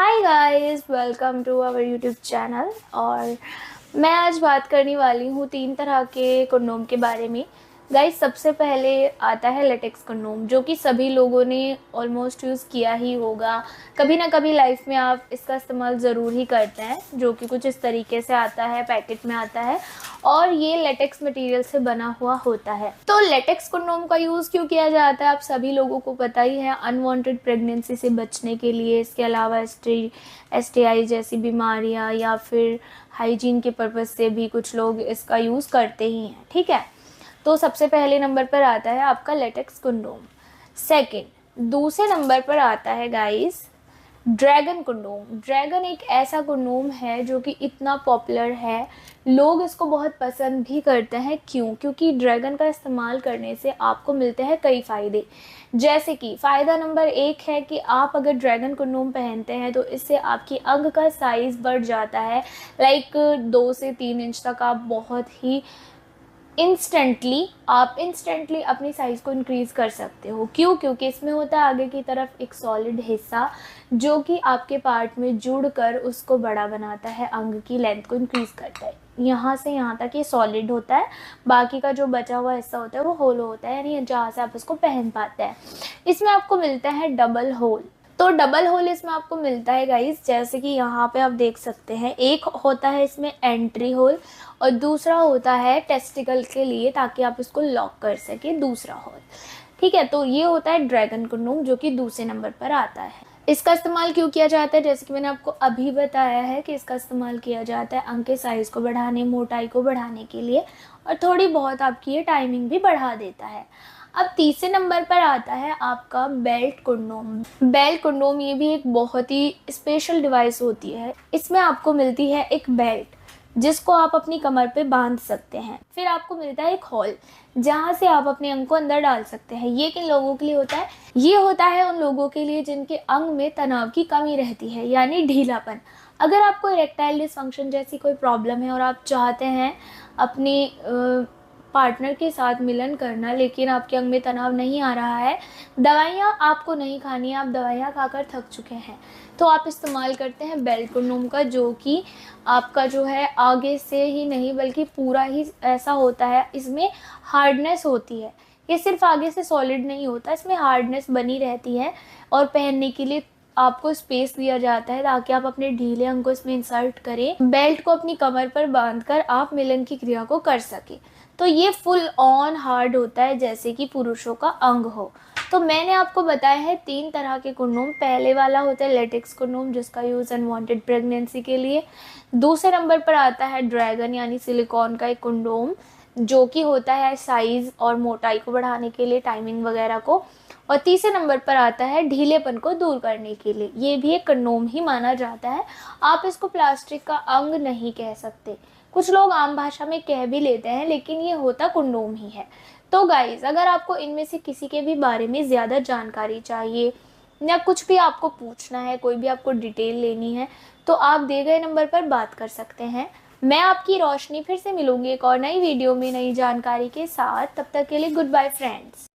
Hi guys, welcome to our YouTube channel. और मैं आज बात करने वाली हूँ 3 तरह के कंडोम के बारे में। गाइस, सबसे पहले आता है लेटेक्स कंडोम, जो कि सभी लोगों ने ऑलमोस्ट यूज़ किया ही होगा। कभी ना कभी लाइफ में आप इसका इस्तेमाल ज़रूर ही करते हैं, जो कि कुछ इस तरीके से आता है, पैकेट में आता है और ये लेटेक्स मटेरियल से बना हुआ होता है। तो लेटेक्स कंडोम का यूज़ क्यों किया जाता है, आप सभी लोगों को पता ही है। अनवांटेड प्रेगनेंसी से बचने के लिए, इसके अलावा STI जैसी बीमारियां या फिर हाइजीन के पर्पज़ से भी कुछ लोग इसका यूज़ करते ही हैं। ठीक है, तो सबसे पहले नंबर पर आता है आपका लेटेक्स कंडोम। सेकंड, दूसरे नंबर पर आता है गाइस ड्रैगन कंडोम। ड्रैगन एक ऐसा कंडोम है जो कि इतना पॉपुलर है, लोग इसको बहुत पसंद भी करते हैं। क्यों? क्योंकि ड्रैगन का इस्तेमाल करने से आपको मिलते हैं कई फ़ायदे। जैसे कि फ़ायदा नंबर 1 है कि आप अगर ड्रैगन कंडोम पहनते हैं तो इससे आपकी अंग का साइज़ बढ़ जाता है। लाइक 2 से 3 इंच तक आप बहुत ही इंस्टेंटली अपनी साइज़ को इंक्रीज़ कर सकते हो। क्यों? क्योंकि इसमें होता है आगे की तरफ एक सॉलिड हिस्सा, जो कि आपके पार्ट में जुड़कर उसको बड़ा बनाता है, अंग की लेंथ को इंक्रीज़ करता है। यहाँ से यहाँ तक ये सॉलिड होता है, बाकी का जो बचा हुआ हिस्सा होता है वो होलो होता है, यानी जहाँ से आप इसको पहन पाते हैं। इसमें आपको मिलता है डबल होल। तो डबल होल इसमें आपको मिलता है गाइस, जैसे कि यहाँ पे आप देख सकते हैं। एक होता है इसमें एंट्री होल और दूसरा होता है टेस्टिकल के लिए, ताकि आप इसको लॉक कर सके, दूसरा होल। ठीक है, तो ये होता है ड्रैगन कंडोम, जो कि दूसरे नंबर पर आता है। इसका इस्तेमाल क्यों किया जाता है? जैसे कि मैंने आपको अभी बताया है कि इसका इस्तेमाल किया जाता है अंग के साइज़ को बढ़ाने, मोटाई को बढ़ाने के लिए, और थोड़ी बहुत आपकी ये टाइमिंग भी बढ़ा देता है। अब तीसरे नंबर पर आता है आपका बेल्ट कंडोम। बेल्ट कंडोम ये भी एक बहुत ही स्पेशल डिवाइस होती है। इसमें आपको मिलती है एक बेल्ट, जिसको आप अपनी कमर पे बांध सकते हैं। फिर आपको मिलता है एक होल, जहाँ से आप अपने अंग को अंदर डाल सकते हैं। ये किन लोगों के लिए होता है? ये होता है उन लोगों के लिए जिनके अंग में तनाव की कमी रहती है, यानी ढीलापन। अगर आपको इरेक्टाइल डिसफंक्शन जैसी कोई प्रॉब्लम है और आप चाहते हैं अपनी पार्टनर के साथ मिलन करना, लेकिन आपके अंग में तनाव नहीं आ रहा है, दवाइयाँ आपको नहीं खानी है, आप दवाइयाँ खाकर थक चुके हैं, तो आप इस्तेमाल करते हैं बेल्ट कंडोम का, जो कि आपका जो है आगे से ही नहीं बल्कि पूरा ही ऐसा होता है। इसमें हार्डनेस होती है, ये सिर्फ आगे से सॉलिड नहीं होता, इसमें हार्डनेस बनी रहती है और पहनने के लिए आपको स्पेस दिया जाता है, ताकि आप अपने ढीले अंग को इसमें इंसर्ट करें, बेल्ट को अपनी कमर पर बांधकर आप मिलन की क्रिया को कर सके। तो ये फुल ऑन हार्ड होता है, जैसे कि पुरुषों का अंग हो। तो मैंने आपको बताया है 3 तरह के कंडोम। पहले वाला होता है लेटेक्स कंडोम, जिसका यूज़ अनवांटेड प्रेगनेंसी के लिए। दूसरे नंबर पर आता है ड्रैगन यानी सिलिकॉन का एक कंडोम, जो कि होता है साइज़ और मोटाई को बढ़ाने के लिए, टाइमिंग वगैरह को। और तीसरे नंबर पर आता है ढीलेपन को दूर करने के लिए। ये भी एक कंडोम ही माना जाता है, आप इसको प्लास्टिक का अंग नहीं कह सकते। कुछ लोग आम भाषा में कह भी लेते हैं, लेकिन ये होता कंडोम ही है। तो गाइज़, अगर आपको इनमें से किसी के भी बारे में ज़्यादा जानकारी चाहिए या कुछ भी आपको पूछना है, कोई भी आपको डिटेल लेनी है, तो आप दिए गए नंबर पर बात कर सकते हैं। मैं आपकी रोशनी फिर से मिलूंगी एक और नई वीडियो में नई जानकारी के साथ। तब तक के लिए गुड बाय फ्रेंड्स।